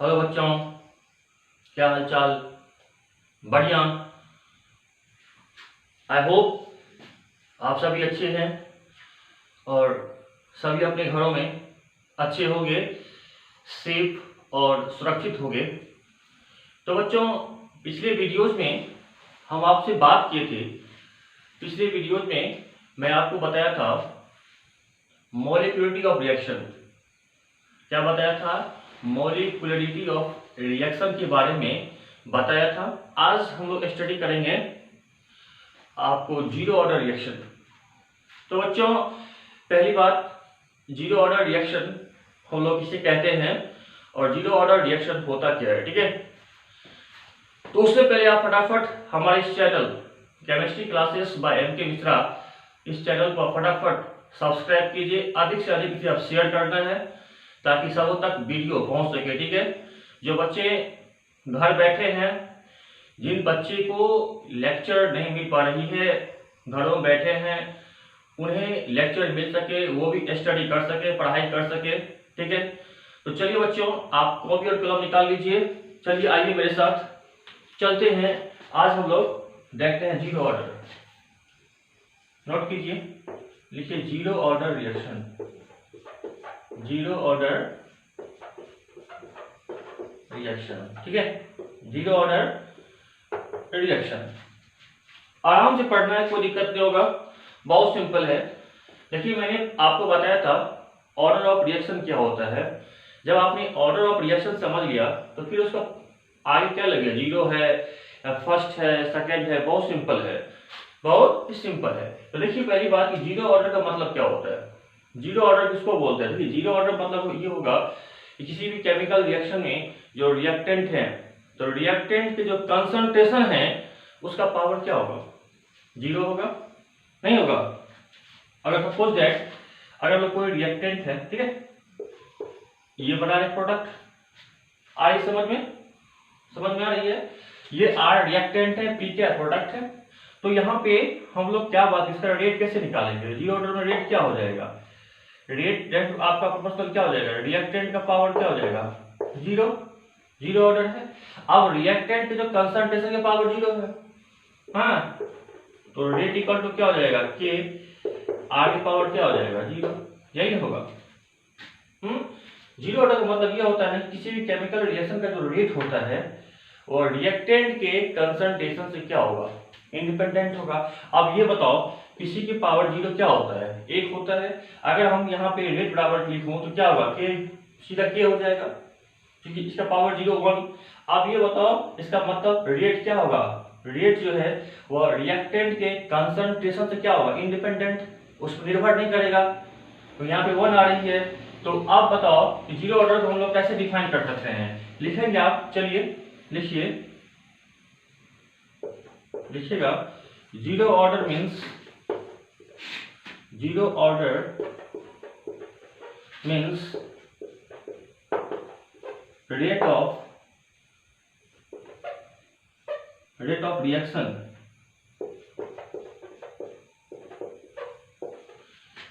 Hello बच्चों, क्या हाल चाल? बढ़िया। आई होप आप सभी अच्छे हैं और सभी अपने घरों में अच्छे होंगे, सेफ और सुरक्षित होंगे। तो बच्चों, पिछले वीडियोज में हम आपसे बात किए थे। पिछले वीडियोज में मैं आपको बताया था मॉलिक्यूलरिटी ऑफ रिएक्शन। क्या बताया था? मॉलिक्यूलरिटी ऑफ रिएक्शन के बारे में बताया था। आज हम लोग स्टडी करेंगे आपको जीरो ऑर्डर रिएक्शन। तो बच्चों, पहली बात, जीरो ऑर्डर रिएक्शन हम लोग किसे कहते हैं और जीरो ऑर्डर रिएक्शन होता क्या है, ठीक है? तो उससे पहले आप फटाफट हमारे इस channel chemistry classes bye MK. Mishra, इस चैनल को फटाफट सब्सक्राइब कीजिए। अधिक से अधिक इसे आप शेयर करना है ताकि सबों तक वीडियो पहुंच सके, ठीक है? जो बच्चे घर बैठे हैं, जिन बच्चे को लेक्चर नहीं मिल पा रही है, घरों में बैठे हैं, उन्हें लेक्चर मिल सके, वो भी स्टडी कर सके, पढ़ाई कर सके, ठीक है? तो चलिए बच्चों, आप कॉपी और कलम निकाल लीजिए। चलिए आइए मेरे साथ चलते हैं। आज हम लोग देखते हैं जीरो ऑर्डर। नोट कीजिए, लिखिए zero order reaction. Zero order reaction, ठीक है? जीरो ऑर्डर रिएक्शन आराम से पढ़ना है, कोई दिक्कत नहीं होगा, बहुत सिंपल है। देखिए, मैंने आपको बताया था ऑर्डर ऑफ रिएक्शन क्या होता है। जब आपने ऑर्डर ऑफ रिएक्शन समझ लिया तो फिर उसका आगे क्या लगेगा, जीरो है, फर्स्ट है, सेकंड है, बहुत सिंपल है, बहुत सिंपल है। तो देखिए, पहली बात कि जीरो ऑर्डर का मतलब क्या होता है। जीरो ऑर्डर किसको बोलते हैं? देखिए, जीरो ऑर्डर मतलब ये होगा कि किसी भी केमिकल रिएक्शन में जो रिएक्टेंट है, तो रिएक्टेंट के जो कंसंट्रेशन है उसका पावर क्या होगा? जीरो होगा? नहीं होगा। अगर सपोज दैट अगर कोई रिएक्टेंट है, ठीक है, ये बना रहे प्रोडक्ट, आ रही समझ में आ रही है? ये आर रिएक्टेंट है, पी क्या प्रोडक्ट है। तो यहाँ पे हम लोग क्या बात, इसका रेट कैसे निकालेंगे? जीरो ऑर्डर में रेट क्या हो जाएगा? रेट आपका प्रोपोर्शनल क्या हो जाएगा? रिएक्टेंट का पावर क्या हो जाएगा? जीरो। जीरो ऑर्डर है। अब रिएक्टेंट के जो कंसंट्रेशन का पावर जीरो है, हाँ, तो रेट इक्वल टू क्या हो जाएगा? के आर की पावर क्या हो जाएगा? जीरो। यही होगा। जीरो ऑर्डर का मतलब यह होता है ना, किसी भी केमिकल रिएक्शन का जो रेट होता है और रिएक्टेंट के कंसंट्रेशन से क्या होगा? इंडिपेंडेंट होगा। अब ये बताओ, किसी की पावर जीरो क्या होता है? एक होता है। अगर हम यहाँ पे रेट बराबर लिखूं तो क्या होगा? के सीधा के हो जाएगा, क्योंकि इसका पावर जीरो वन। अब ये बताओ, इसका मतलब रेट क्या होगा? रेट जो है वह रिएक्टेंट के कंसंट्रेशन से क्या होगा? इंडिपेंडेंट, उस पर निर्भर नहीं करेगा। तो यहाँ पे वन आ रही है। तो अब बताओ कि जीरो ऑर्डर को हम लोग कैसे डिफाइन कर सकते हैं? लिखेंगे आप, चलिए लिखिएगा। Zero order means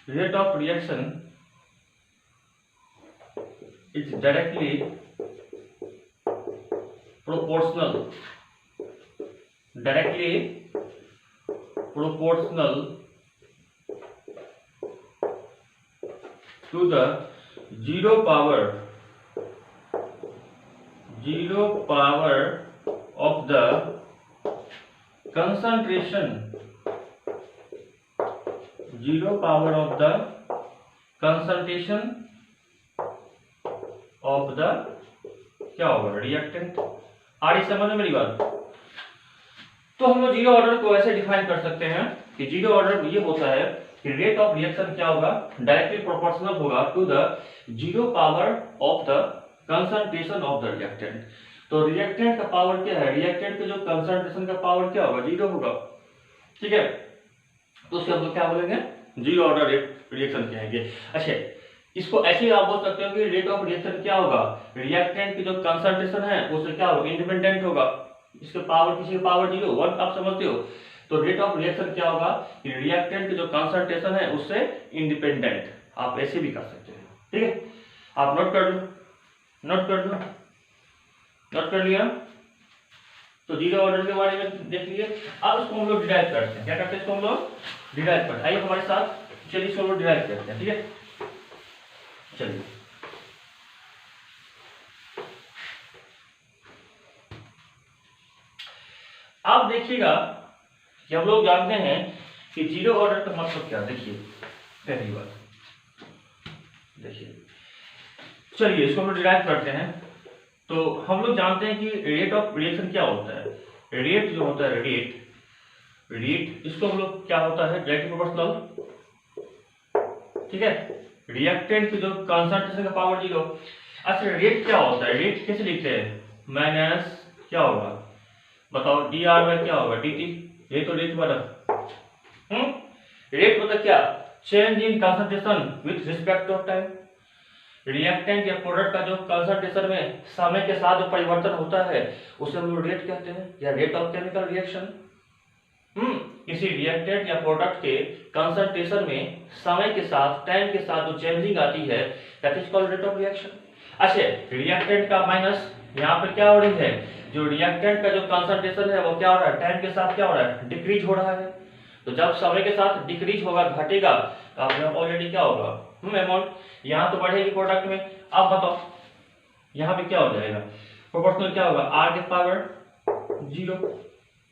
rate of reaction is directly proportional to the zero power of the concentration, of the क्या होगा? रिएक्टेंट। आ रही समझ में मेरी बात? तो हम लोग जीरो ऑर्डर को ऐसे डिफाइन कर सकते हैं कि जीरो ऑर्डर ये होता है कि रेट ऑफ रिएक्शन क्या होगा? डायरेक्टली प्रोपोर्शनल होगा to the zero power of the concentration of the reactant. तो रिएक्टेंट का पावर क्या है? रिएक्टेंट के जो कंसंट्रेशन का पावर क्या होगा? जीरो होगा, ठीक है? तो उससे हम लोग क्या बोलेंगे? जीरो ऑर्डर रिएक्शन कहेंगे। अच्छा, इसको ऐसे ही आप बोल सकते हो कि रेट ऑफ रिएक्शन क्या होगा? रिएक्टेंट की जो कंसंट्रेशन है उससे क्या होगा? इंडिपेंडेंट होगा। इसके पावर, किसी की पावर जीरो, वन आप समझते हो। तो रेट ऑफ रिएक्शन क्या होगा? कि रिएक्टेंट की जो कंसंट्रेशन है उससे इंडिपेंडेंट। आप ऐसे भी कर सकते हैं, ठीक है? आप नोट कर लो। नोट कर लिया। तो जीरो ऑर्डर के बारे में देख लिए। अब इसको हम लोग डिराइव करते हैं। क्या करते हैं इसको हम लोग डिराइव करते हैं। आइए हमारे साथ, चलिए इसको हम लोग डिराइव करते हैं। ठीक है, चलिए आप देखिएगा कि हम लोग जानते हैं कि जीरो ऑर्डर का मतलब क्या। देखिए पहली बात देखिए, चलिए इसको हम डिराइव करते हैं। तो हम लोग जानते हैं कि रेट ऑफ रिएक्शन क्या होता है। रेट जो होता है, रेट इसको हम लोग क्या होता है, डायरेक्टली प्रोपोर्शनल। ठीक है, रिएक्टेंट की जो कंसंट्रेशन का पावर जीरो। अच्छा रेट क्या होता है, रेट कैसे लिखते हैं, माइनस क्या होगा बताओ, डी आर बाई क्या होगा, डी टी। ये तो रेट वाला। रेट मतलब क्या, change in concentration with respect of time. Reactant या प्रोडक्ट का जो कंसंट्रेशन में समय के साथ जो परिवर्तन होता है उसे हम लोग रेट कहते हैं, या रेट ऑफ केमिकल रिएक्शन। किसी रिएक्टेंट या प्रोडक्ट के कंसंट्रेशन में समय के साथ, टाइम के साथ जो चेंजिंग आती है, that is called rate of reaction. अच्छा रिएक्टेंट का माइनस, यहाँ पर क्या हो रही है, जो रिएक्टेंट का जो कंसंट्रेशन है वो क्या हो रहा है, टाइम के साथ क्या हो रहा है, डिक्रीज हो रहा है। तो जब समय के साथ डिक्रीज होगा, घटेगा, तो आप ऑलरेडी क्या होगा, अमाउंट यहाँ तो बढ़ेगी प्रोडक्ट में। अब बताओ यहाँ पे क्या हो जाएगा, प्रोपोर्शनल क्या होगा, आर के पावर जीरो।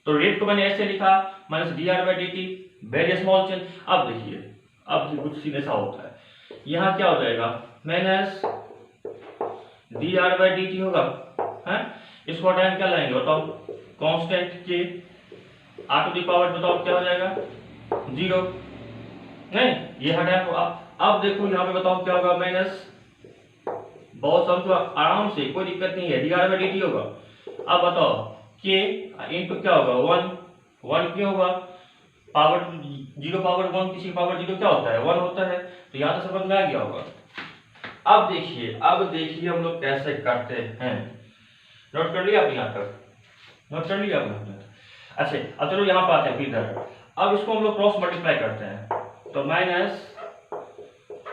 तो रेट को मैंने ऐसे लिखा, minus D R by D T, very small change. अब देखिए, अब कुछ सीन ऐसा होता है, यहाँ क्या हो जाएगा, minus D R by D T होगा, है इसको टाइम क्या लाएंगे बताओ, कांस्टेंट के आर टू दी पावर बताओ क्या हो जाएगा, जीरो। नहीं ये हटाया तो अब देखो यहाँ पे बताओ क्या होगा, माइनस, बहुत समझो आराम से, कोई दिक्कत नहीं है, D R by D T होगा। अब बताओ के इनटू क्या होगा, वन क्यों होगा, पावर जीरो पावर वन, किसी पावर जीरो क्या होता है, वन होता है। तो यहाँ तो समझ में आ गया होगा। अब देखिए हम लोग कैसे करते हैं, नोट कर लिया आप यहाँ तक, नोट कर लिया आपने। अच्छा अब चलो यहाँ पे आते हैं इधर। अब इसको हम लोग क्रॉस मल्टीप्लाई करते हैं, तो minus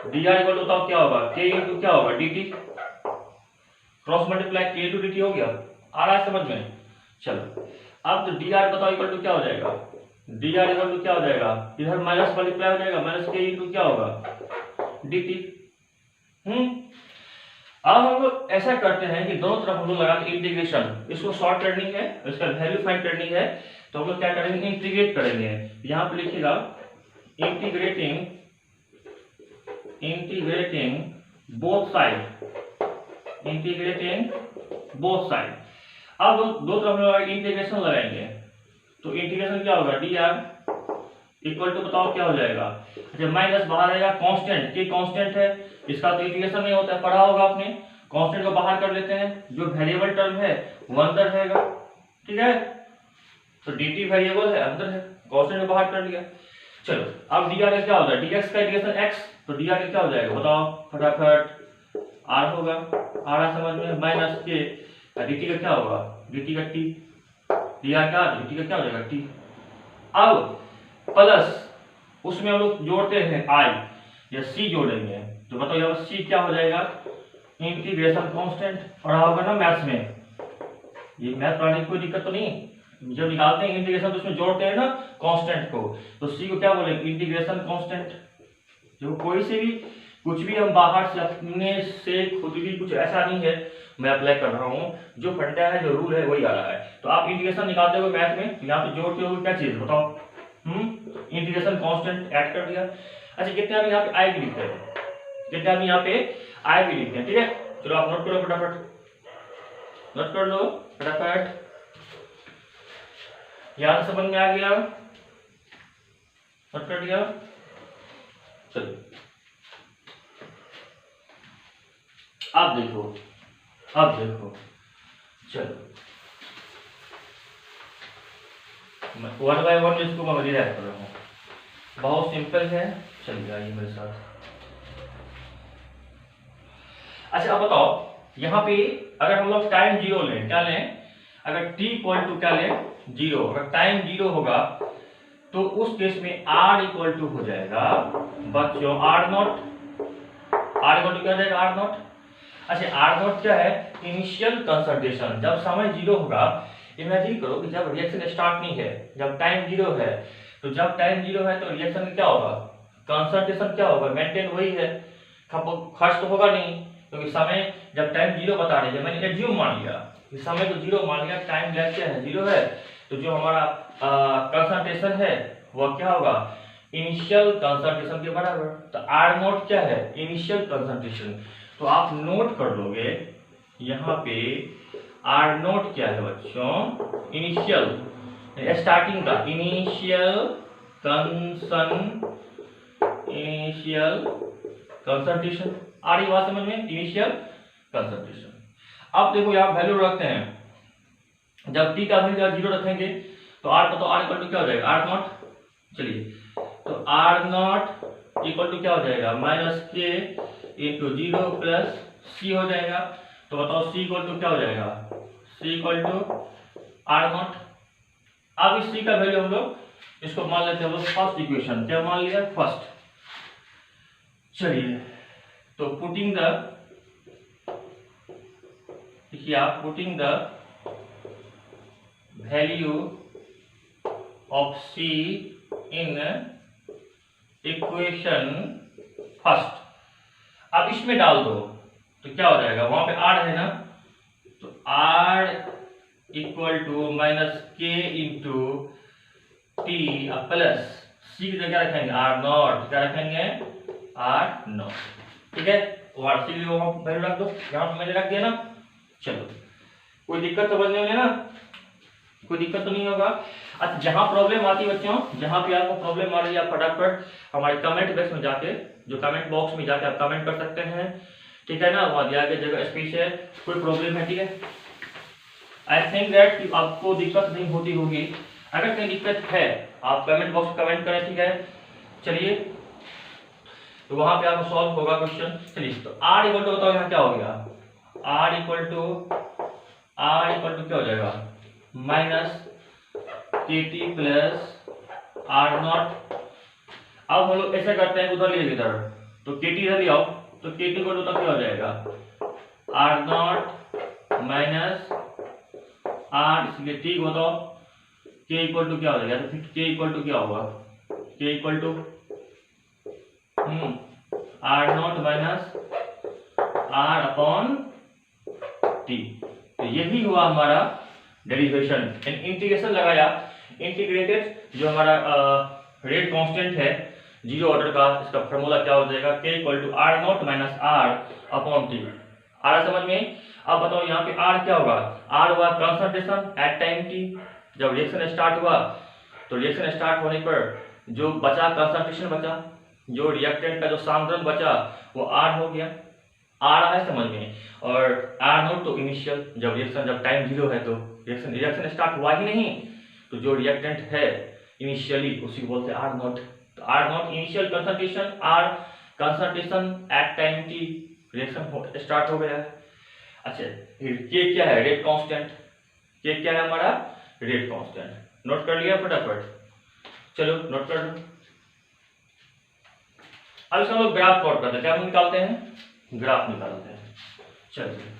D R equal to तब क्या होगा, के इंटू क्या होगा, D T. Cross multiply K into D T हो गया, आ रहा है समझ में। चलो अब तो डी आर बताओ इक्वल टू क्या हो जाएगा, डी आर इक्वल टू क्या हो जाएगा, इधर माइनस मल्टीप्लाई हो जाएगा, माइनस के इंटू क्या होगा, डी टी। अब हम लोग ऐसा करते हैं कि दोनों तरफ हम लोग लगाते हैं इंटीग्रेशन। इसको शॉर्ट करनी है, इसका वैल्यू फाइंड करनी है, तो हम लोग क्या करेंगे, इंटीग्रेट करेंगे। यहाँ पे लिखिएगा integrating both side, integrating both side. अब दो तरफ हम इंटीग्रेशन लगाएंगे, तो इंटीग्रेशन क्या होगा, डी आर इक्वल टू बताओ क्या हो जाएगा, जब माइनस बाहर आएगा, कांस्टेंट के कांस्टेंट है, इसका तो इंटीग्रेशन नहीं होता है, पढ़ा होगा आपने। कांस्टेंट को बाहर कर लेते हैं, जो वेरिएबल टर्म है वो अंदर रहेगा, ठीक है। तो dt वेरिएबल है, अंदर है, कांस्टेंट को बाहर कर लिया। चलो अब dr का क्या होता है, dx का इंटीग्रेशन x, तो dr का क्या हो जाएगा बताओ फटाफट, r होगा, आ रहा समझ में, माइनस के dt का क्या होगा, dt का t, dr का dt का क्या हो जाएगा t। अब प्लस उसमें हम लोग जोड़ते हैं i या c जोड़ेंगे, तो बताओ यहाँ c क्या हो जाएगा, इंटीग्रेशन कांस्टेंट। पढ़ा होगा ना मैथ्स में, ये मैथ पढ़ने की कोई दिक्कत तो नहीं। जब निकालते हैं इंटीग्रेशन तो उसमें जोड़ते हैं ना कांस्टेंट को, तो c को क्या बोलेंगे, इंटीग्रेशन कांस्टेंट। जो कोई से भी कुछ भी हम बाहर से अपने से खुद भी कुछ ऐसा नहीं है, मैं अप्लाई कर रहा हूँ, जो फंडा है, जो रूल है वही आ रहा है। तो आप इंटीग्रेशन निकालते हुए मैथ में यहाँ पे जोड़ते हुए क्या चीज बताओ, इंटीग्रेशन कांस्टेंट ऐड कर दिया। अच्छा कितने आदमी यहाँ पे आई भी लिखते हैं, कितने आदमी यहाँ पे आई भी लिखते हैं, ठीक है। चलो आप नोट करो फटाफट, नोट कर लो फटाफट, यहाँ समझ में आ गया, नोट कर दिया। चलो अब देखो, चलो वन बाय वन इसको मैं रिलैक्स कर रहा हूँ, बहुत सिंपल है, चलिए आइए मेरे साथ। अच्छा अब बताओ यहाँ पे अगर हम लोग टाइम जीरो लें, क्या लें, अगर t इक्वल टू क्या लें, जीरो, अगर टाइम जीरो होगा तो उस केस में r इक्वल टू हो जाएगा बच्चों r naught, r equal to क्या हो जाएगा, r नॉट। अच्छा, आर नॉट क्या है? Initial concentration. जब समय जीरो होगा, इमेजिन करो कि जब रिएक्शन स्टार्ट नहीं है, जब टाइम जीरो है, तो जब टाइम जीरो है तो रिएक्शन में क्या होगा? कंसंट्रेशन क्या होगा? मेंटेन वही है, खर्च तो होगा नहीं, क्योंकि समय जब टाइम जीरो बता रही है, मैंने एज्यूम मान लिया कि समय को जीरो मान लिया, टाइम लैग क्या है? जीरो है, तो जो हमारा कंसंट्रेशन है वह क्या होगा? इनिशियल कंसंट्रेशन के बराबर। तो आर नोट क्या है? Initial concentration. तो आप नोट कर लोगे यहाँ पे आर नोट क्या है बच्चों? इनिशियल, स्टार्टिंग का इनिशियल कंसंट्रेशन। आ रही बात समझ में? Initial concentration. अब देखो यहाँ वैल्यू रखते हैं, जब टी का वैल्यू जीरो रखेंगे तो आर का, तो आर इक्वल टू क्या हो जाएगा? R naught. चलिए, तो आर नॉट इक्वल टू क्या हो जाएगा? Minus K into zero plus सी हो जाएगा। तो बताओ सी इक्वल टू क्या हो जाएगा? सी इक्वल टू आर नॉट। अब इस सी का वैल्यू हम लोग इसको मान लेते हैं, हम लोग फर्स्ट इक्वेशन। क्या मान लिया? फर्स्ट। चलिए, तो पुटिंग द, देखिए आप putting the value of C in equation first, अब इसमें डाल दो तो क्या हो जाएगा? वहां पे आर है ना, तो R equal to minus K into T plus C की जगह रखेंगे आर नॉट। क्या रखेंगे? R naught. ठीक है, और सी वैल्यू रख दो, यहां पे मैंने रख दिया ना। चलो, कोई दिक्कत समझने में ना? कोई दिक्कत तो नहीं होगा? अच्छा, जहां प्रॉब्लम आती है बच्चों, जहां भी आपको प्रॉब्लम आ रही है, आप फटाफट हमारे कमेंट बॉक्स में जाके, जो कमेंट बॉक्स में जाके आप कमेंट कर सकते हैं। ठीक है ना, वहां दिया गया जगह स्पेस है, कोई प्रॉब्लम है? ठीक है, आई थिंक दैट कि आपको दिक्कत नहीं होती होगी। अगर कोई दिक्कत है आप कमेंट बॉक्स में कमेंट करें। ठीक है, चलिए, तो वहां पे आपको सॉल्व होगा क्वेश्चन। चलिए, तो आर इक्वल टू बताओ यहाँ क्या हो गया? आर इक्वल टू क्या हो जाएगा? माइनस के टी प्लस आर नॉट। अब हम लोग ऐसा करते हैं, उधर ले इधर, तो के टी इधर ले आओ, तो के टी इक्वल टू क्या हो जाएगा? आर नॉट माइनस आर, इसलिए टी को बताओ के इक्वल टू क्या हो जाएगा? तो फिर के इक्वल टू क्या होगा? K equal to R naught minus R upon T. तो यही हुआ हमारा डेरिवेशन। इंटीग्रेशन लगाया, इंटीग्रेटेड जो हमारा रेट कांस्टेंट है जीरो ऑर्डर का, इसका फॉर्मूला क्या हो जाएगा? K equal to R naught minus R upon T. आ रहा समझ में? अब बताओ यहाँ पे आर क्या होगा? आर हुआ कंसंट्रेशन एट टाइम टी। जब रिएक्शन स्टार्ट हुआ, तो रिएक्शन स्टार्ट होने पर जो बचा कंसंट्रेशन बचा, जो रिएक्टेंट का जो सांद्रण बचा वो आर हो गया। आ रहा है समझ में? और आर नोट तो इनिशियल, जब रिएक्शन, जब टाइम जीरो है तो रिएक्शन स्टार्ट हुआ ही नहीं, तो जो रिएक्टेंट है इनिशियली उसी को बोलते हैं आर नोट। तो R naught initial concentration, R concentration at time T, reaction start हो गया है। अच्छा, के क्या है? Rate constant. के क्या है हमारा? Rate constant. नोट कर लिया फटाफट? चलो नोट कर लो। अब इसका हम लोग ग्राफ प्लॉट करते हैं। क्या हम निकालते हैं? ग्राफ निकालते हैं। चलिए,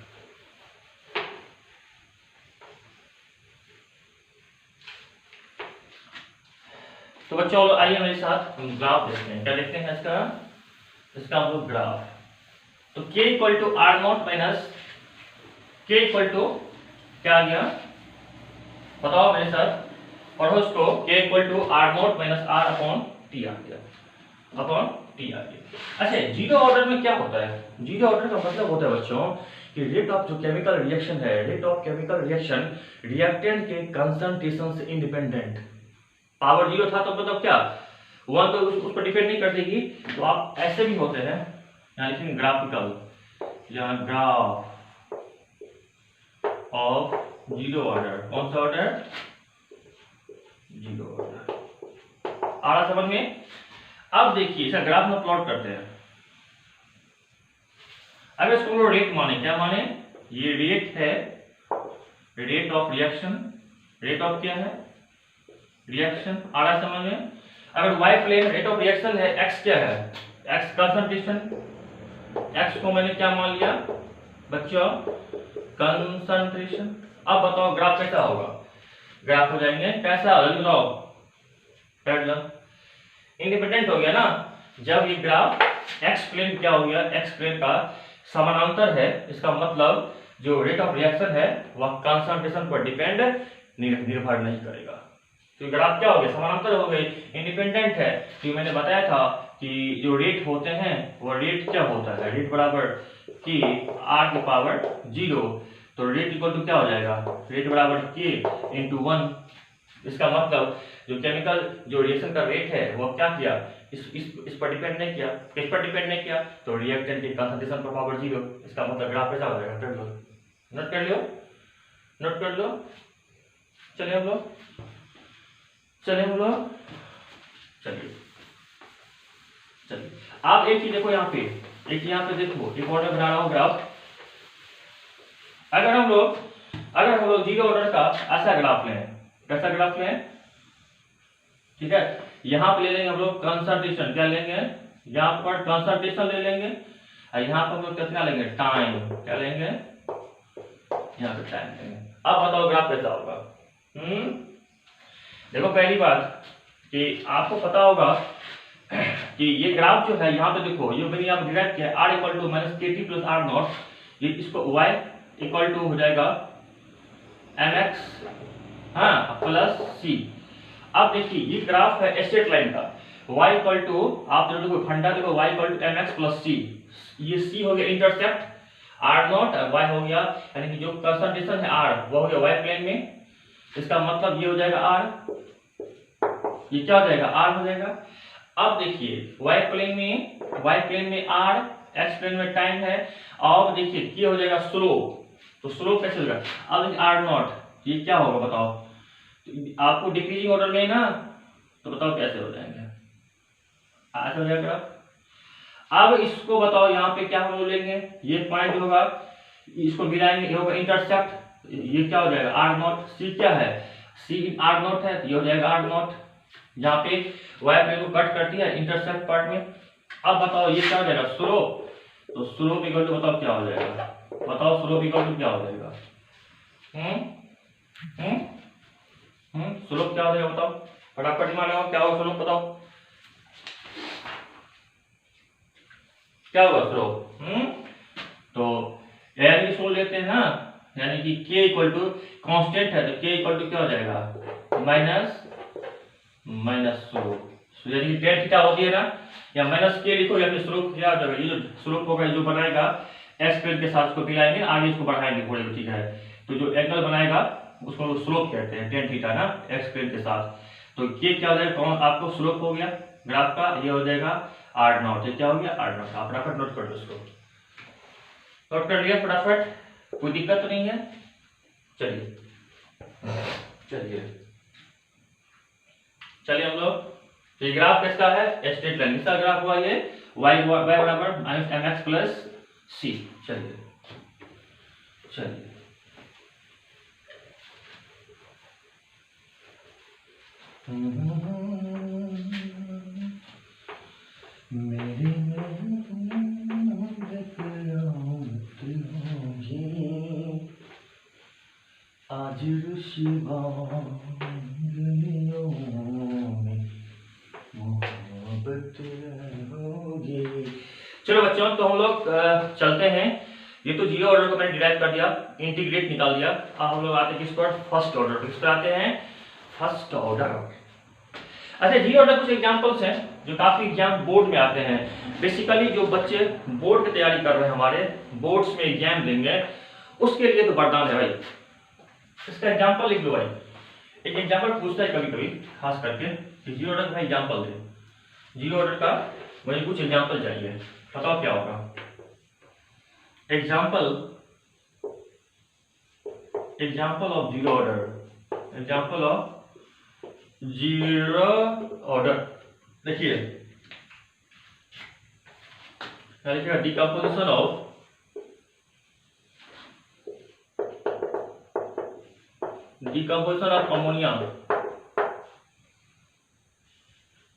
तो बच्चों आइए मेरे साथ हम ग्राफ देखते हैं। क्या देखते हैं इसका हम लोग ग्राफ। तो k equal to R naught minus K equal to क्या आ गया? बताओ मेरे साथ, पढ़ो इसको। k equal to R naught minus R upon T आ गया, अपॉन टी आ गया। अच्छा, जीरो ऑर्डर में क्या होता है? जीरो ऑर्डर का मतलब होता है बच्चों कि रेट ऑफ जो केमिकल रिएक्शन है, rate of chemical reaction reactant के कंसंट्रेशन से इंडिपेंडेंट। पावर जीरो था तो मतलब क्या, वन तो उस पर डिपेंड नहीं कर देगी। तो आप ऐसे भी होते हैं, यहाँ लिखेंगे ग्राफिकल, यहाँ ग्राफ ऑफ जीरो ऑर्डर। कौन सा ऑर्डर? Zero order. आ रहा समझ में? अब देखिए इसका ग्राफ में प्लॉट करते हैं। अगर इसको हम लोग रेट माने, क्या माने? ये रेट है, rate of reaction. Rate of क्या है? रिएक्शन। आ रहा समझ में? अगर y plane rate of reaction है, x क्या है? x concentration. x को मैंने क्या मान लिया? बच्चों कंसंट्रेशन। अब बताओ ग्राफ कैसा होगा, ग्राफ हो जाएंगे कैसा होगा बताओ, इंडिपेंडेंट हो गया ना। जब ये ग्राफ एक्स प्लेन क्या हो गया, एक्स प्लेन का समानांतर है, इसका मतलब जो रेट ऑफ रिएक्शन है वह कंसंट्रेशन पर डिपेंड निर्भर नहीं करेगा। तो ग्राफ क्या हो गया, समानांतर हो गई, इंडिपेंडेंट है। तो मैंने बताया था कि जो रेट होते हैं वो रेट क्या होता है, रेट बराबर के आर की पावर 0। तो रेट इक्वल टू क्या हो जाएगा, रेट बराबर के इंटू 1। इसका मतलब जो केमिकल जो रिएक्शन का रेट है वो क्या किया, इस पर डिपेंड नहीं किया। किस पर डिपेंड नहीं किया, तो रिएक्टेंट की कंसंट्रेशन पर पावर 0। इसका मतलब ग्राफ कैसा हो जाएगा, कर लो, नोट कर लो, नोट कर लो। चलिए हम लोग चलिए आप एक चीज देखो यहाँ पे, एक यहाँ पे देखो, एक ऑर्डर बना रहा हूँ ग्राफ। अगर हम लोग जीरो ऑर्डर का ऐसा ग्राफ लें, कैसा ग्राफ लें, ठीक है, यहाँ पे ले लेंगे हम लोग कंसंट्रेशन, क्या लेंगे, यहाँ पर कंसंट्रेशन ले लेंगे, और यहाँ पर हम लोग कितना लेंगे, टाइम, क्या लेंगे, यहाँ पे टाइम लेंगे। अब बताओ ग्राफ कैसा होगा। देखो पहली बात कि आपको पता होगा कि ये ग्राफ जो है यहाँ पे देखो, ये मैंने यहाँ डिराइव किया r इक्वल टू माइनस के टी प्लस आर नॉट, ये इसको y इक्वल टू हो जाएगा mx हाँ प्लस c। अब देखिए ये ग्राफ है स्ट्रेट लाइन का, y इक्वल टू, आप देखो फंडा देखो, y equal to mx plus c, ये c हो गया इंटरसेप्ट r नॉट, y हो गया यानी कि जो कंसंट्रेशन है r वो हो गया y प्लेन में। इसका मतलब ये हो जाएगा r, ये क्या हो जाएगा, r हो जाएगा। अब देखिए y प्लेन में r, x प्लेन में टाइम है, अब देखिए क्या हो जाएगा स्लोप, तो स्लोप कैसे होगा, अब r नॉट, ये क्या होगा बताओ, आपको डिक्रीजिंग ऑर्डर में ना, तो बताओ कैसे हो जाएंगे, ऐसे हो जाएगा। अब इसको बताओ यहाँ पे क्या हम लोग लेंगे, ये पॉइंट होगा, इसको मिलाएंगे, ये होगा इंटरसेप्ट, ये क्या हो जाएगा r नॉट, c क्या है, c r नॉट है, तो ये हो जाएगा r नॉट, जहाँ पे y प्लेन को कट कर दिया इंटरसेप्ट पार्ट में। अब बताओ ये क्या हो जाएगा स्लोप, तो स्लोप इक्वल टू बताओ क्या हो जाएगा, बताओ स्लोप इक्वल टू क्या हो जाएगा, स्लोप क्या हो जाएगा बताओ, फटाफट दिमाग लगाओ, क्या होगा स्लोप बताओ, क्या होगा स्लोप, तो यानी स्लोप लेते हैं ना, यानी कि k इक्वल टू कांस्टेंट है, तो k इक्वल टू क्या हो जाएगा माइनस स्लोप, यानी कि टेन थीटा होती है ना, या माइनस के लिखो या फिर स्लोप क्या हो जाएगा, ये जो स्लोप होगा जो बनाएगा एक्स प्लेन के साथ इसको मिलाएंगे, आगे इसको बढ़ाएंगे थोड़े, ठीक है, तो जो एंगल बनाएगा उसको स्लोप कहते हैं, टेन थीटा ना एक्स प्लेन के साथ। तो ये क्या हो जाएगा, कौन आपको स्लोप हो गया ग्राफ का, ये हो जाएगा आर नॉट, ये क्या हो गया आर नॉट। आप फटाफट नोट कर लो, इसको नोट कर लिया फटाफट, कोई दिक्कत तो नहीं है। चलिए हम लोग, ये ग्राफ किसका है, स्ट्रेट लाइन, इसका ग्राफ हुआ ये y बराबर माइनस mx प्लस c। चलिए आज चलो बच्चों, तो हम लोग चलते हैं। ये तो जीरो ऑर्डर को मैंने डिराइव कर दिया, इंटीग्रेट निकाल दिया। अब हम लोग आते हैं किस पर, फर्स्ट ऑर्डर। किस पर आते हैं, फर्स्ट ऑर्डर। अच्छा, जीरो ऑर्डर कुछ एग्जांपल्स हैं जो काफी एग्जाम बोर्ड में आते हैं। बेसिकली जो बच्चे बोर्ड की तैयारी कर रहे हैं, हमारे बोर्ड्स में एग्जाम देंगे, उसके लिए तो वरदान है भाई। इसका एग्जांपल लिख लो भाई, एक एग्जांपल पूछता है कभी कभी, खास करके कि जीरो ऑर्डर का एग्जांपल दे। जीरो ऑर्डर का मुझे कुछ एग्जांपल चाहिए, बताओ क्या होगा। Example of zero order, example of zero order. देखिए decomposition of ammonia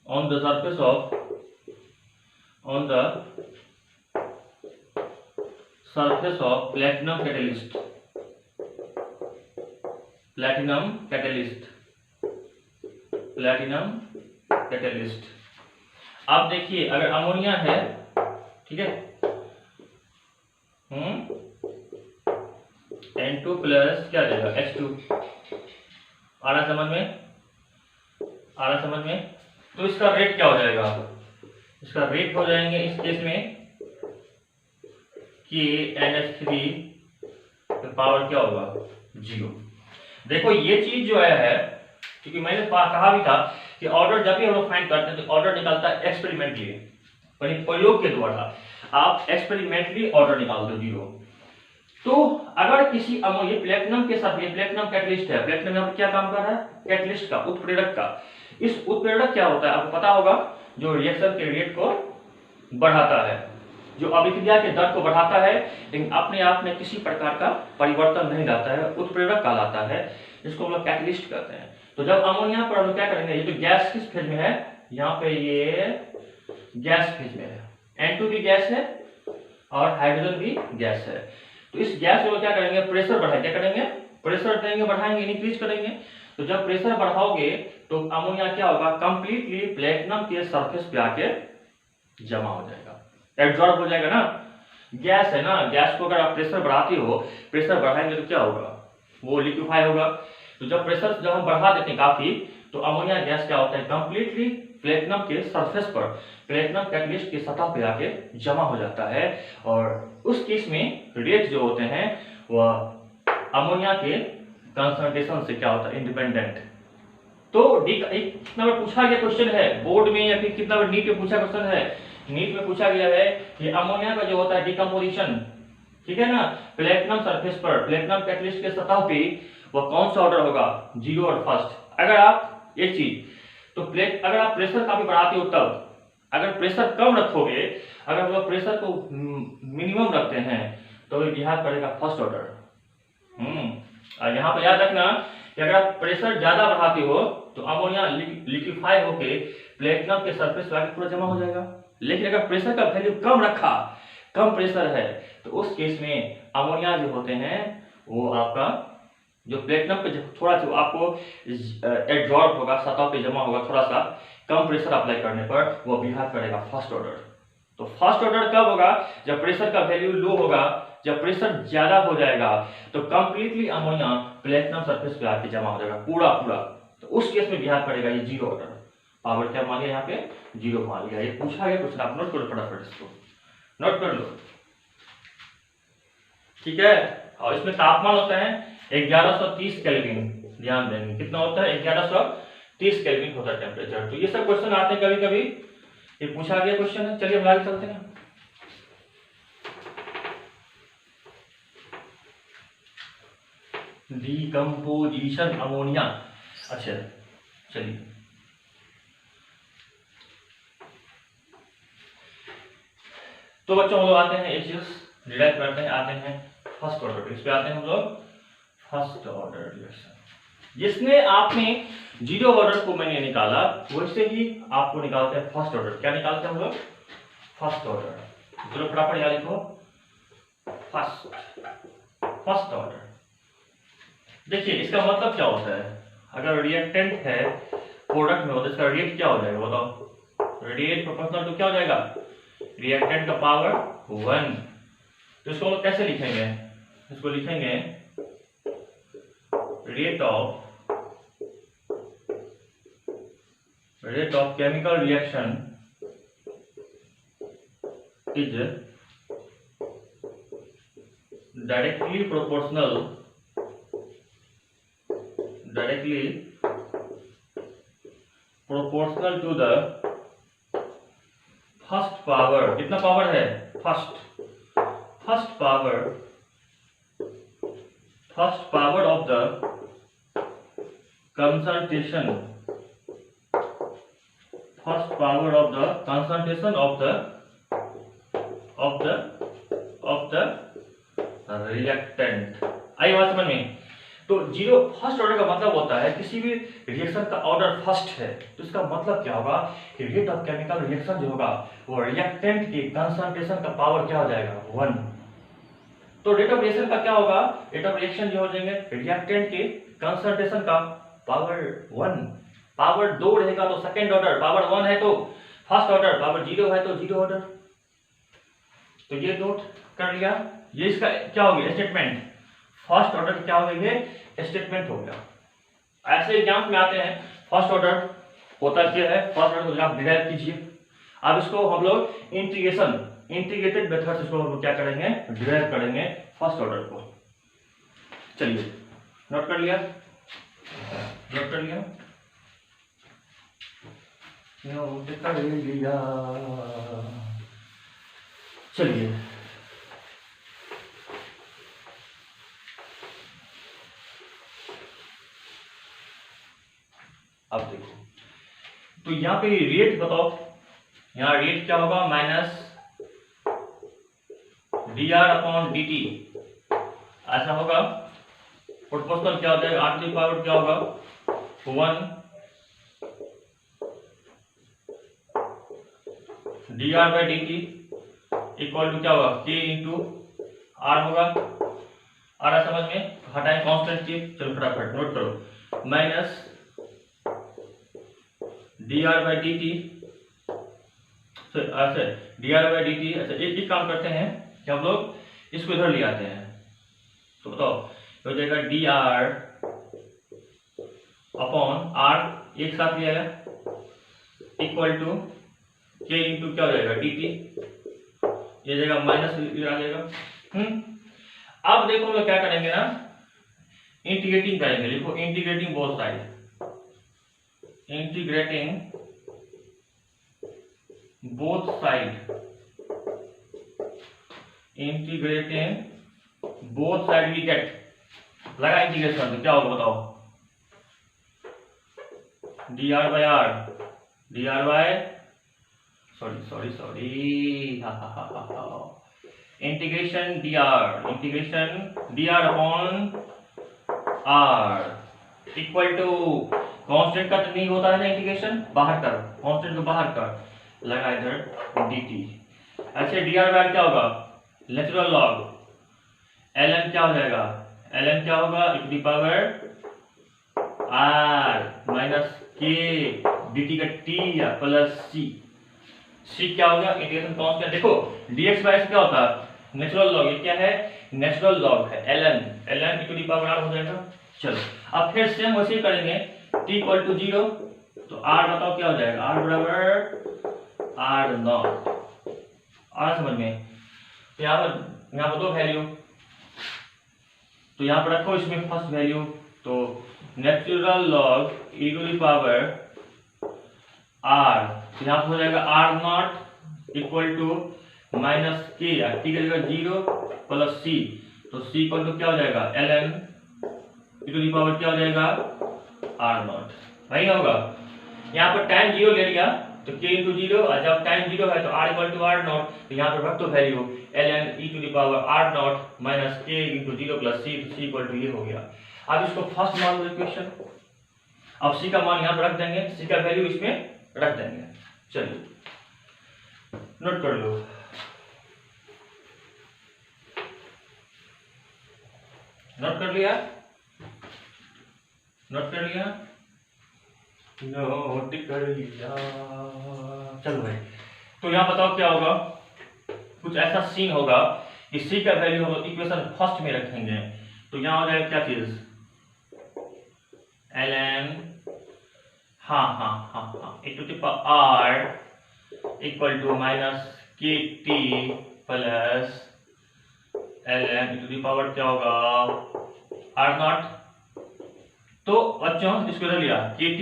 on the surface of platinum catalyst, platinum catalyst, platinum catalyst. अब देखिए अगर अमोनिया है, ठीक है, N2 प्लस क्या देगा H2, आ रहा समझ में, आ रहा समझ में। तो इसका रेट क्या हो जाएगा, इसका रेट हो जाएंगे इस केस में कि NH3 तो पावर क्या होगा 0। देखो ये चीज जो है, क्योंकि मैंने कहा भी था कि ऑर्डर जब भी हम लोग फाइंड करते हैं तो ऑर्डर निकलता है एक्सपेरिमेंटली, प्रयोग के द्वारा आप एक्सपेरिमेंटली ऑर्डर निकाल दो 0। तो अगर किसी ये प्लेटिनम के साथ, ये प्लेटिनम कैटलिस्ट है, प्लेटिनम यहाँ पर क्या काम कर रहा है, कैटलिस्ट का, उत्प्रेरक का। इस उत्प्रेरक क्या होता है आपको पता होगा, जो रिएक्शन के रेट को बढ़ाता है, जो अभिक्रिया के दर को बढ़ाता है, लेकिन अपने आप में किसी प्रकार का परिवर्तन नहीं लाता है, उत्प्रेरक कहलाता है, जिसको हम लोग कैटलिस्ट कहते हैं। तो जब अमोनिया पर हम क्या करेंगे, ये तो गैस किस फेज में है, यहाँ पे ये गैस फेज में है, N2 भी गैस है और हाइड्रोजन भी गैस है। तो इस गैस को क्या करेंगे, प्रेशर बढ़ाएंगे, क्या करेंगे, प्रेशर देंगे, बढ़ाएंगे, इंक्रीज करेंगे। तो जब प्रेशर बढ़ाओगे तो अमोनिया क्या होगा, कंप्लीटली प्लेटिनम के सरफेस पे आके जमा हो जाएगा, एब्जॉर्ब हो जाएगा ना, गैस है ना, गैस को अगर आप प्रेशर बढ़ाते हो, प्रेशर बढ़ाएंगे तो क्या होगा, वो लिक्विफाई होगा। तो जब प्रेशर जब हम बढ़ा देते हैं काफी, तो अमोनिया गैस क्या होता है, कंप्लीटली प्लेटिनम के सरफेस पर, प्लेटिनम कैटलिस्ट की सतह पे आके जमा हो जाता है। और उस केस में रेट जो होते हैं वह अमोनिया के कंसंट्रेशन से क्या होता है, इंडिपेंडेंट। तो कितना बार पूछा गया क्वेश्चन है बोर्ड में, या फिर कितना बार नीट में पूछा क्वेश्चन है, नीट में पूछा गया है कि अमोनिया का जो होता है डिकम्पोजिशन, ठीक है ना, प्लेटिनम सरफेस पर, प्लेटिनम कैटलिस्ट के सतह पे, वह कौन सा ऑर्डर होगा, 0 और फर्स्ट। अगर आप एक चीज, तो अगर आप प्रेशर काफी बढ़ाते हो तब, अगर प्रेशर कम रखोगे, अगर हम लोग प्रेशर को मिनिमम रखते हैं तो ये बिहेव करेगा फर्स्ट ऑर्डर। और यहाँ पर याद रखना कि अगर आप प्रेशर ज्यादा बढ़ाते हो तो अमोनिया लिक्विफाई होके प्लेटिनम के सरफेस पे आके पूरा जमा हो जाएगा। लेकिन अगर प्रेशर का वैल्यू कम रखा, कम प्रेशर है, तो उस केस में अमोनिया जो होते हैं वो आपका जो प्लेटिनम पे थोड़ा सा आपको एब्जॉर्ब होगा, सतह पे जमा होगा, थोड़ा सा कम प्रेशर अप्लाई करने पर वो बिहेव करेगा फर्स्ट ऑर्डर। तो फर्स्ट ऑर्डर कब होगा, जब प्रेशर का वैल्यू लो होगा, जब प्रेशर ज्यादा हो जाएगा तो कंप्लीटली अमोनिया प्लेटिनम सरफेस पे आके जमा हो जाएगा पूरा पूरा। तो उस केस में बिहेव करेगा ये 0 ऑर्डर। पावर क्या मान लिया, यहाँ पे 0 मान लिया। ये पूछा गया कुछ, आप नोट करो फटाफट, इसको नोट कर लो, ठीक है। और इसमें तापमान होता है 1130 केल्विन, ध्यान देंगे कितना होता है, 1130 केल्विन होता है टेम्परेचर। तो ये सब क्वेश्चन आते हैं कभी कभी, ये पूछा गया क्वेश्चन है। चलिए हम आगे चलते हैं। डिकम्पोजिशन अमोनिया, अच्छा चलिए तो बच्चों हम लोग आते हैं एक चीज डिराइव करते हैं, आते हैं फर्स्ट ऑर्डर, इस पे आते हैं हम लोग फर्स्ट ऑर्डर रिएक्शन। जिसने आपने 0 ऑर्डर को मैंने निकाला, वैसे ही आपको निकालते हैं फर्स्ट ऑर्डर। क्या निकालते हैं हम लोग, फर्स्ट ऑर्डर। चलो फटाफट याद लिखो, फर्स्ट ऑर्डर। देखिए इसका मतलब क्या होता है, अगर रिएक्टेंट है प्रोडक्ट में, तो इसका रेट क्या हो जाएगा बताओ, रेट प्रोपोर्शनल टू क्या हो जाएगा, रिएक्टेंट का पावर 1। तो इसको हम लोग कैसे लिखेंगे, इसको लिखेंगे rate of chemical reaction is directly proportional to the first power. कितना पावर है, first power of the concentration, first power of the concentration of the reactant. आई बात समझ में। तो 0 फर्स्ट ऑर्डर का मतलब होता है किसी भी रिएक्शन का ऑर्डर फर्स्ट है, तो इसका मतलब क्या होगा कि रेट ऑफ केमिकल रिएक्शन जो होगा वो रिएक्टेंट के कंसंट्रेशन का पावर क्या हो जाएगा 1। तो रेट ऑफ रिएक्शन का क्या होगा, रेट ऑफ रिएक्शन जो हो जाएंगे रिएक्टेंट के कंसंट्रेशन का पावर 1, पावर 2 रहेगा तो सेकंड ऑर्डर, पावर 1 है तो फर्स्ट ऑर्डर, पावर 0 है तो जीरो ऑर्डर। तो ये नोट कर लिया, ये इसका क्या हो गया स्टेटमेंट, फर्स्ट ऑर्डर क्या हो गया ये स्टेटमेंट हो गया। ऐसे एग्जाम्स में आते हैं फर्स्ट ऑर्डर होता क्या है, फर्स्ट ऑर्डर को आप डिराइव कीजिए। अब इसको हम लोग इंटीग्रेटेड मेथड से इसको हम लोग क्या करेंगे डिराइव करेंगे फर्स्ट ऑर्डर को। चलिए नोट कर लिया, नोट कर लिया, नोट कर लिया। चलिए अब देखो, तो यहाँ पे रेट बताओ, यहाँ रेट क्या होगा माइनस dr अपॉन dt, ऐसा होगा। प्रोपोर्शनल क्या हो जाएगा, r की पावर क्या होगा 1 dr by dt equal to क्या होगा k इंटू r होगा। आ रहा समझ में, हटाएं कांस्टेंट की, चलो फटाफट नोट करो, minus dr by dt, dr by dt। अच्छा एक काम करते हैं कि हम लोग इसको इधर ले आते हैं, तो बताओ हो जाएगा dr अपॉन r एक साथ लिया इक्वल टू k इंटू क्या हो जाएगा dt, ये जाएगा माइनस आ जाएगा। अब देखो हम लोग क्या करेंगे ना, इंटीग्रेटिंग करेंगे, लिखो integrating both side, integrating both side, integrating both side we get, लगा इंटीग्रेशन तो क्या होगा बताओ, dr by r, dr by sorry integration dr upon r equal to constant का तो नहीं होता है ना इंटीग्रेशन, बाहर कर कांस्टेंट को बाहर कर, लगा इधर dt। अच्छा dr बाय क्या होगा नेचुरल लॉग, ln क्या हो जाएगा, ln क्या होगा e to the power r minus k dt का t या प्लस c क्या होगा इंटीग्रेशन कांस्टेंट। देखो dx बाय क्या होता है नेचुरल लॉग, ये क्या है नेचुरल लॉग है, ln e to the power r हो जाएगा। चलो अब फिर सेम वैसे ही करेंगे, t इक्वल टू 0 तो r बताओ क्या हो जाएगा, r बराबर r नॉट, आ समझ में। तो यहाँ पर दो वैल्यू, तो यहाँ पर रखो इसमें फर्स्ट वैल्यू, तो natural log e to the power r, तो यहाँ पर हो जाएगा r naught equal to minus k, t का जगह 0 प्लस c, तो c इक्वल टू क्या हो जाएगा ln e to the power क्या हो जाएगा r नॉट, वही होगा। यहाँ पर टाइम 0 ले लिया तो k इंटू 0, और जब टाइम 0 है तो r equal to r naught, तो यहाँ पर रख दो value ln e to the power r naught minus k into 0 plus c, तो c इक्वल टू ये हो गया। अब इसको फर्स्ट मान लो इक्वेशन, अब c का मान यहाँ पर रख देंगे, c का वैल्यू इसमें रख देंगे। चलिए नोट कर लो, नोट कर लिया, नोट कर लिया, नोट कर लिया। चलो भाई, तो यहाँ बताओ क्या होगा, कुछ ऐसा सीन होगा कि c का वैल्यू हम इक्वेशन फर्स्ट में रखेंगे, तो यहाँ हो जाएगा क्या चीज ln e to the power r equal to minus kt plus ln e to the power क्या होगा r नॉट। तो बच्चों इसको लिया kt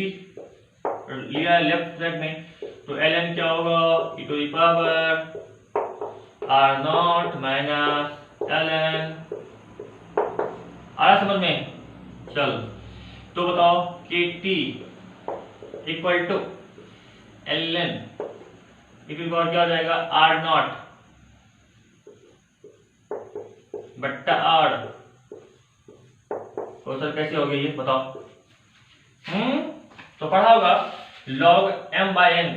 लिया लेफ्ट साइड में, तो ln क्या होगा e to the power r naught minus ln, आया समझ में। चल तो बताओ kt equal to ln e to the power क्या हो जाएगा r नॉट बट्टा r, तो सर कैसे हो गया ये बताओ। तो पढ़ा होगा log m by n,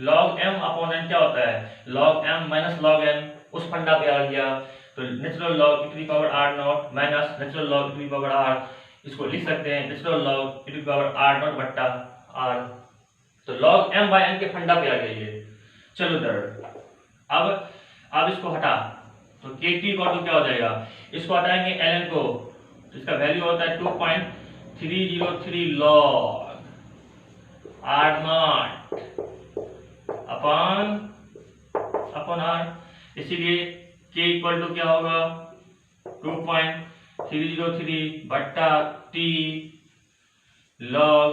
log m upon n क्या होता है log m minus log n, उस फंडा पे आ गया। तो natural log e to the power r naught minus natural log e to the power r, इसको लिख सकते हैं natural log e to the power r naught बट्टा r। तो log m by n के फंडा पे आ गया ये। चलो इधर अब इसको हटा, तो kt इक्वल टू क्या हो जाएगा, इसको हटाएंगे ln को, तो इसका वैल्यू होता है 2.303 log r not upon r, इसीलिए k इक्वल टू क्या होगा 2.303 बट्टा t log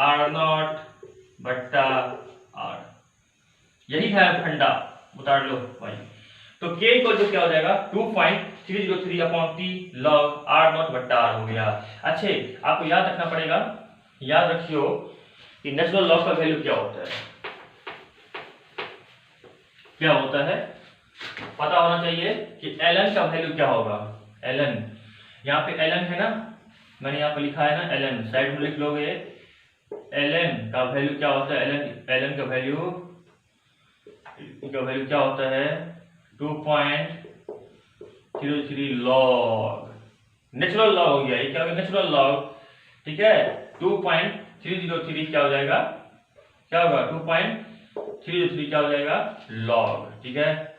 r नॉट बट्टा r। यही है फंडा, उतार लो भाई। तो k इक्वल टू क्या हो जाएगा 2.303 upon t log r naught बट्टा r हो गया। अच्छे, आपको याद रखना पड़ेगा, याद रखियो कि नेचुरल लॉग का वैल्यू क्या होता है, क्या होता है पता होना चाहिए कि ln का वैल्यू क्या होगा। ln, यहाँ पे ln है ना, मैंने यहाँ पे लिखा है ना ln, साइड में लिख लोगे। ln का वैल्यू क्या होता है, ln का वैल्यू क्या होता है 2.03 log, नेचुरल लॉग हो गया ये, क्या होगा नेचुरल लॉग, ठीक है। 2.303 क्या हो जाएगा, क्या होगा 2.303 क्या हो जाएगा log, ठीक है।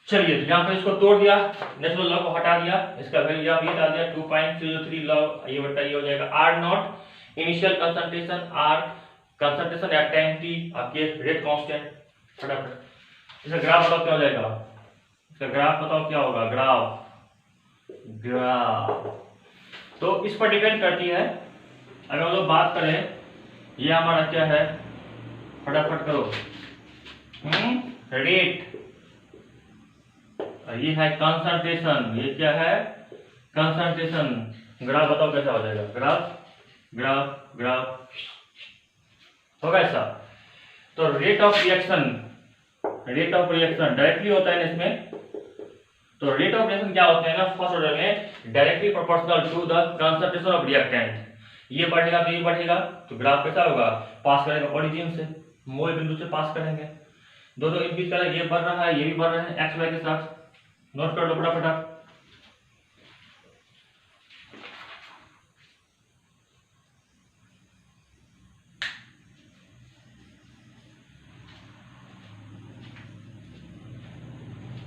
चलिए तो यहाँ पर इसको तोड़ दिया, नेचुरल लॉग को हटा दिया, इसका वैल्यू यहाँ पे डाल दिया 2.303 log, ये बट्टा ये हो जाएगा r naught initial concentration r, concentration at time t, आपके रेट कांस्टेंट। फटाफट इसका ग्राफ बताओ क्या हो जाएगा, इसका ग्राफ बताओ क्या होगा, ग्राफ तो इस पर डिपेंड करती है। अगर हम लोग बात करें, ये हमारा क्या है, फटाफट करो, रेट, ये है कंसंट्रेशन, ये क्या है कंसंट्रेशन। ग्राफ बताओ कैसा हो जाएगा, ग्राफ होगा ऐसा। तो रेट ऑफ रिएक्शन डायरेक्टली होता है इसमें। तो रेट ऑफ रिएक्शन क्या होता है ना, फर्स्ट ऑर्डर में directly proportional to the concentration of reactant. ये बढ़ेगा तो ये बढ़ेगा, तो ग्राफ कैसा होगा, पास करेगा ओरिजिन से, मूल बिंदु से पास करेंगे, दोनों एक बीच का ये बढ़ रहा है, ये भी बढ़ रहा है एक्स वाई के साथ। नोट कर लो फटाफट।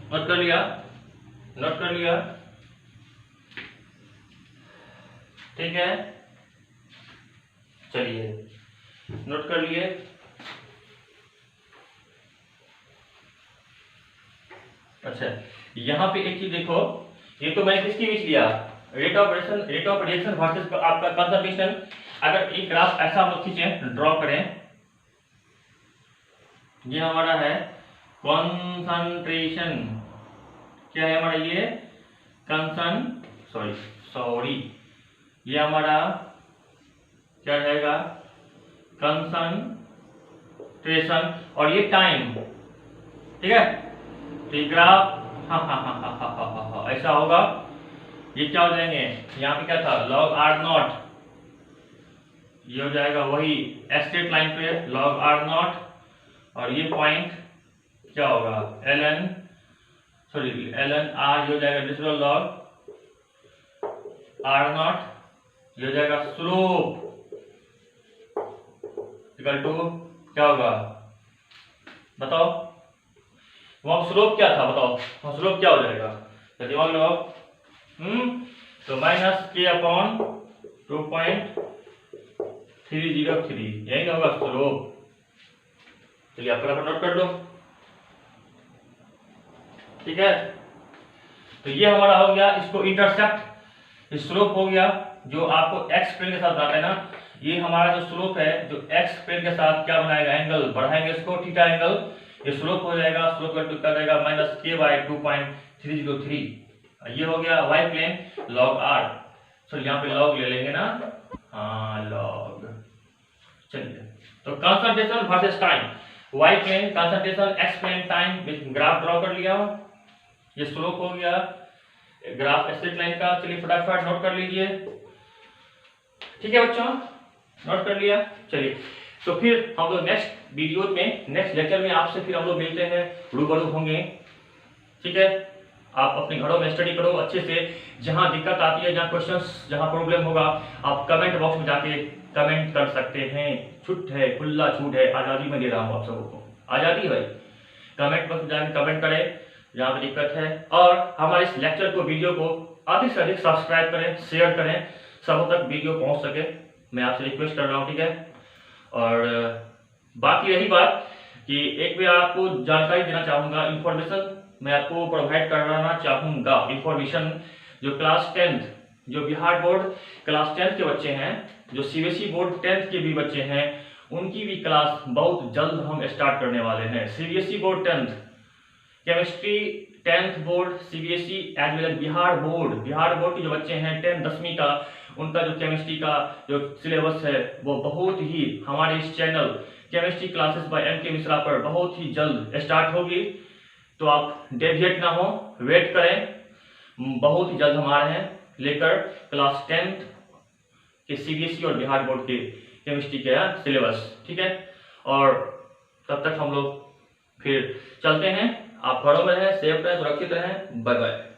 नोट कर लिया, ठीक है। चलिए नोट कर लिए। अच्छा, यहाँ पे एक चीज देखो, ये तो मैंने किसकी बीच लिया, रेट ऑफ रिएक्शन वर्सेस आपका कंसंट्रेशन। अगर एक ग्राफ ऐसा हम लोग खींचे, ड्रॉ करें, ये हमारा है कंसंट्रेशन, क्या है हमारा ये ये हमारा क्या रहेगा कंसंट्रेशन, और ये टाइम, ठीक है। तो ये ग्राफ ऐसा होगा, ये क्या हो जाएंगे, यहाँ पे क्या था log r नॉट, ये हो जाएगा वही स्ट्रेट लाइन पे log r नॉट, और ये पॉइंट क्या होगा ln r, ये हो जाएगा नेचुरल लॉग r नॉट, ये हो जाएगा स्लोप इक्वल टू क्या होगा बताओ, वहां स्लोप क्या था बताओ, वहां स्लोप क्या हो जाएगा, तो दिमाग लगाओ। तो माइनस के अपॉन 2.303, यही होगा स्लोप। चलिए आप फटाफट नोट कर लो, ठीक है। तो ये हमारा हो गया, इसको इंटरसेप्ट स्लोप हो गया, जो आपको एक्स प्लेन के साथ बनाता है ना, ये हमारा जो स्लोप है, जो एक्स प्लेन के साथ क्या बनाएगा, एंगल बढ़ाएंगे इसको, थीटा एंगल, ये स्लोप हो जाएगा, स्लोप का कितना रहेगा माइनस के बाय 2.303। ये हो गया वाई प्लेन log r, तो यहाँ पे log ले लेंगे ना, हाँ log। चलिए तो concentration versus time, Y plane concentration, X plane time, graph draw कर लिया, ये स्लोप हो गया, ग्राफ स्ट्रेट लाइन का। चलिए फटाफट नोट कर लीजिए, ठीक है बच्चों, नोट कर लिया। चलिए तो फिर हम लोग नेक्स्ट वीडियो में, नेक्स्ट लेक्चर में आपसे फिर हम लोग मिलते हैं, रूबरू होंगे। ठीक है, आप अपने घरों में स्टडी करो अच्छे से। जहां दिक्कत आती है, जहां क्वेश्चंस, जहां प्रॉब्लम होगा, आप कमेंट बॉक्स में जाके कमेंट कर सकते हैं। छूट है, खुला छूट है, आज़ादी में दे रहा हूँ आप सबको, आज़ादी है भाई। कमेंट बॉक्स में जाके कमेंट करें जहाँ पे दिक्कत है, और हमारे इस लेक्चर को, वीडियो को अधिक से अधिक सब्सक्राइब करें, शेयर करें, सबों तक वीडियो पहुँच सके, मैं आपसे रिक्वेस्ट कर रहा हूँ, ठीक है। और बाकी रही बात कि एक मैं आपको जानकारी देना चाहूँगा, इन्फॉर्मेशन मैं आपको प्रोवाइड कराना चाहूँगा, इन्फॉर्मेशन जो क्लास 10th, जो बिहार बोर्ड क्लास 10th के बच्चे हैं, जो सीबीएसई बोर्ड 10th के भी बच्चे हैं, उनकी भी क्लास बहुत जल्द हम स्टार्ट करने वाले हैं। CBSE board 10th chemistry 10th board CBSE as well as Bihar board के जो बच्चे हैं 10वीं का, उनका जो केमिस्ट्री का जो सिलेबस है वो बहुत ही हमारे इस channel chemistry classes bye MK. Mishra पर बहुत ही जल्द स्टार्ट होगी। तो आप डेविएट ना हो, वेट करें, बहुत ही जल्द हम आ रहे हैं लेकर क्लास 10th के सीबीएसई और बिहार बोर्ड के केमिस्ट्री के सिलेबस, ठीक है। और तब तक हम लोग फिर चलते हैं। आप घरों में रहें, सेफ रहें, सुरक्षित रहें। Bye bye.